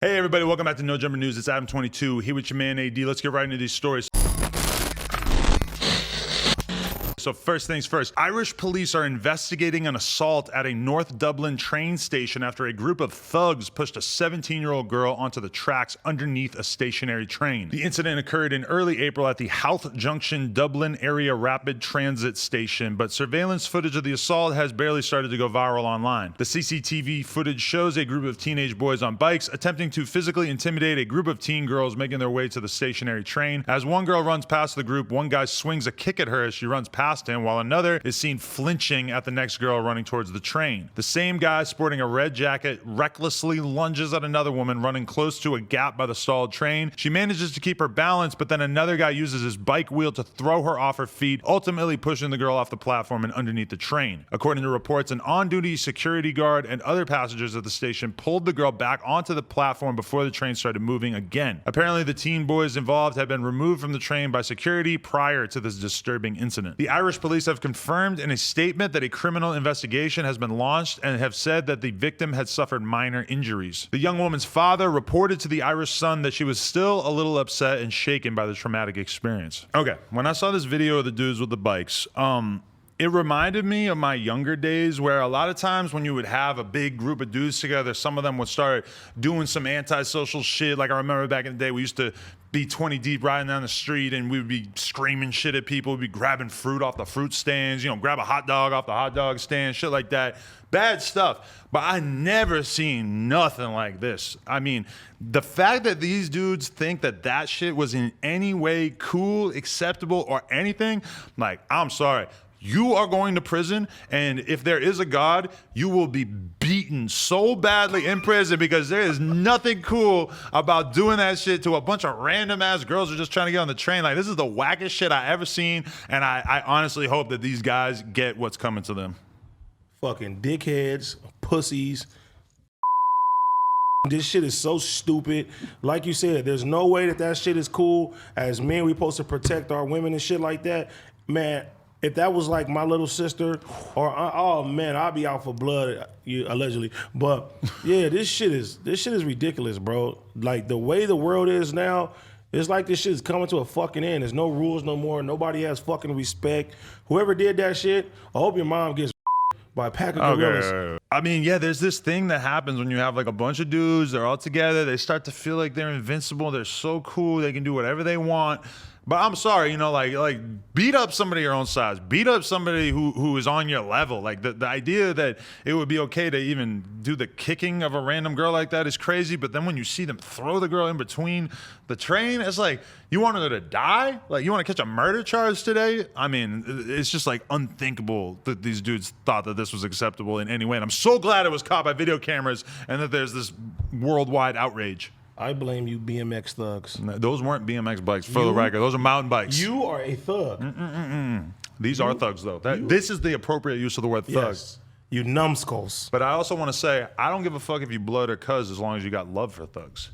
Hey everybody, welcome back to No Jumper News. It's Adam22 here with your man AD. Let's get right into these stories. So first things first, Irish police are investigating an assault at a North Dublin train station after a group of thugs pushed a 17-year-old girl onto the tracks underneath a stationary train. The incident occurred in early April at the Howth Junction Dublin area rapid transit station, but surveillance footage of the assault has barely started to go viral online. The CCTV footage shows a group of teenage boys on bikes attempting to physically intimidate a group of teen girls making their way to the stationary train. As one girl runs past the group, one guy swings a kick at her as she runs past him, while another is seen flinching at the next girl running towards the train. The same guy sporting a red jacket recklessly lunges at another woman running close to a gap by the stalled train. She manages to keep her balance, but then another guy uses his bike wheel to throw her off her feet, ultimately pushing the girl off the platform and underneath the train. According to reports, an on-duty security guard and other passengers at the station pulled the girl back onto the platform before the train started moving again. Apparently, the teen boys involved had been removed from the train by security prior to this disturbing incident. The Irish police have confirmed in a statement that a criminal investigation has been launched and have said that the victim had suffered minor injuries. The young woman's father reported to the Irish Sun that she was still a little upset and shaken by the traumatic experience. Okay, when I saw this video of the dudes with the bikes, it reminded me of my younger days where a lot of times when you would have a big group of dudes together, some of them would start doing some antisocial shit. Like I remember back in the day, we used to be 20 deep riding down the street and we would be screaming shit at people. We'd be grabbing fruit off the fruit stands, you know, grab a hot dog off the hot dog stand, shit like that. Bad stuff. But I never seen nothing like this. I mean, the fact that these dudes think that that shit was in any way cool, acceptable, or anything, like, I'm sorry. You are going to prison, and if there is a God, you will be beaten so badly in prison because there is nothing cool about doing that shit to a bunch of random ass girls who are just trying to get on the train. Like, this is the wackest shit I ever seen, and I honestly hope that these guys get what's coming to them. Fucking dickheads, pussies. This shit is so stupid. Like you said, there's no way that that shit is cool. As men, we supposed to protect our women and shit like that. Man, if that was like my little sister, or oh man, I'd be out for blood, allegedly. But yeah, this shit is ridiculous, bro. Like the way the world is now, it's like this shit is coming to a fucking end. There's no rules no more. Nobody has fucking respect. Whoever did that shit, I hope your mom gets by a pack of gorillas. Okay. I mean, yeah, there's this thing that happens when you have like a bunch of dudes, they're all together, they start to feel like they're invincible, they're so cool, they can do whatever they want. But I'm sorry, you know, like beat up somebody your own size. Beat up somebody who is on your level. Like the idea that it would be okay to even do the kicking of a random girl like that is crazy. But then when you see them throw the girl in between the train, it's like, you want her to die? Like, you want to catch a murder charge today? I mean, it's just like unthinkable that these dudes thought that this was acceptable in any way. And I'm so glad it was caught by video cameras and that there's this worldwide outrage. I blame you BMX thugs. No, those weren't BMX bikes, for the record. Those are mountain bikes. You are a thug. These are thugs, though. This is the appropriate use of the word thug. Yes. You numbskulls. But I also want to say, I don't give a fuck if you blood or cuz as long as you got love for thugs.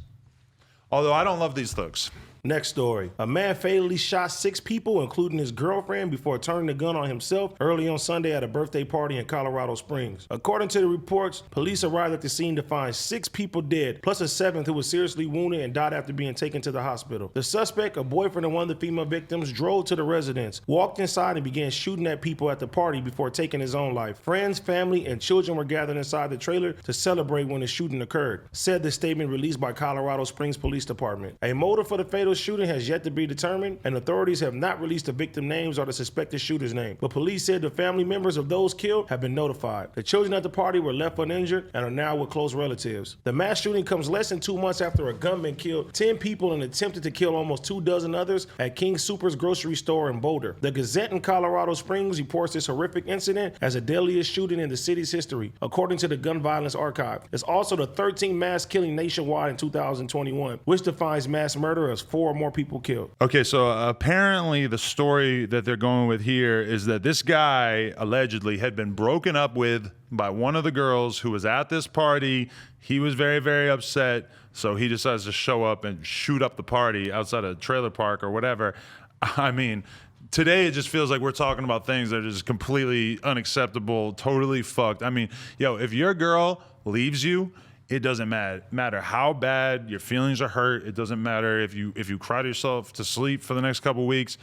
Although I don't love these thugs. Next story. A man fatally shot 6 people, including his girlfriend, before turning the gun on himself early on Sunday at a birthday party in Colorado Springs. According to the reports, police arrived at the scene to find 6 people dead, plus a 7th who was seriously wounded and died after being taken to the hospital. The suspect, a boyfriend of one of the female victims, drove to the residence, walked inside and began shooting at people at the party before taking his own life. Friends, family, and children were gathered inside the trailer to celebrate when the shooting occurred, said the statement released by Colorado Springs Police Department. A motive for the fatal shooting has yet to be determined, and authorities have not released the victim names or the suspected shooter's name. But police said the family members of those killed have been notified. The children at the party were left uninjured and are now with close relatives. The mass shooting comes less than 2 months after a gunman killed 10 people and attempted to kill almost 24 others at King Soopers grocery store in Boulder. The Gazette in Colorado Springs reports this horrific incident as the deadliest shooting in the city's history, according to the Gun Violence Archive. It's also the 13th mass killing nationwide in 2021, which defines mass murder as 4 or more people killed. Okay, so apparently the story that they're going with here is that this guy allegedly had been broken up with by one of the girls who was at this party. He was very, very upset, so he decides to show up and shoot up the party outside a trailer park or whatever. I mean, today it just feels like we're talking about things that are just completely unacceptable, totally fucked. I mean, yo, if your girl leaves you, It doesn't matter how bad your feelings are hurt. It doesn't matter if you cry to yourself to sleep for the next couple of weeks.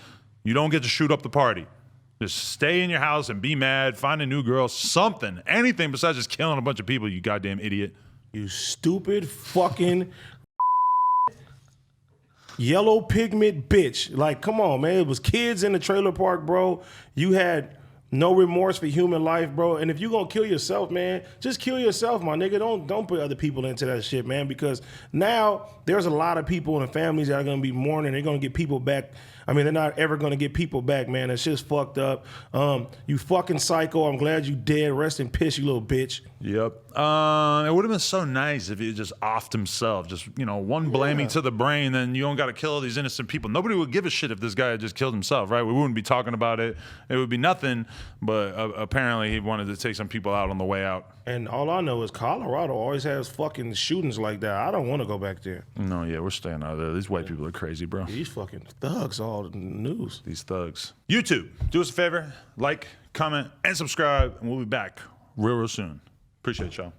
You don't get to shoot up the party. Just stay in your house and be mad. Find a new girl, something, anything besides just killing a bunch of people, you goddamn idiot. You stupid fucking yellow pigment bitch. Like, come on, man. It was kids in the trailer park, bro. You had no remorse for human life, bro. And if you're gonna kill yourself, man, just kill yourself, my nigga. Don't put other people into that shit, man, because now there's a lot of people in the families that are gonna be mourning. They're gonna get people back. I mean, they're not ever gonna get people back, man. That shit's fucked up. You fucking psycho. I'm glad you dead. Rest in piss, you little bitch. Yep. It would have been so nice if he just offed himself. Just, one blaming to the brain, then you don't got to kill all these innocent people. Nobody would give a shit if this guy had just killed himself, right? We wouldn't be talking about it. It would be nothing, but apparently he wanted to take some people out on the way out. And all I know is Colorado always has fucking shootings like that. I don't want to go back there. No, yeah, we're staying out of there. These white people are crazy, bro. These fucking thugs all in the news. These thugs. YouTube, do us a favor, like, comment, and subscribe, and we'll be back real soon. Appreciate y'all.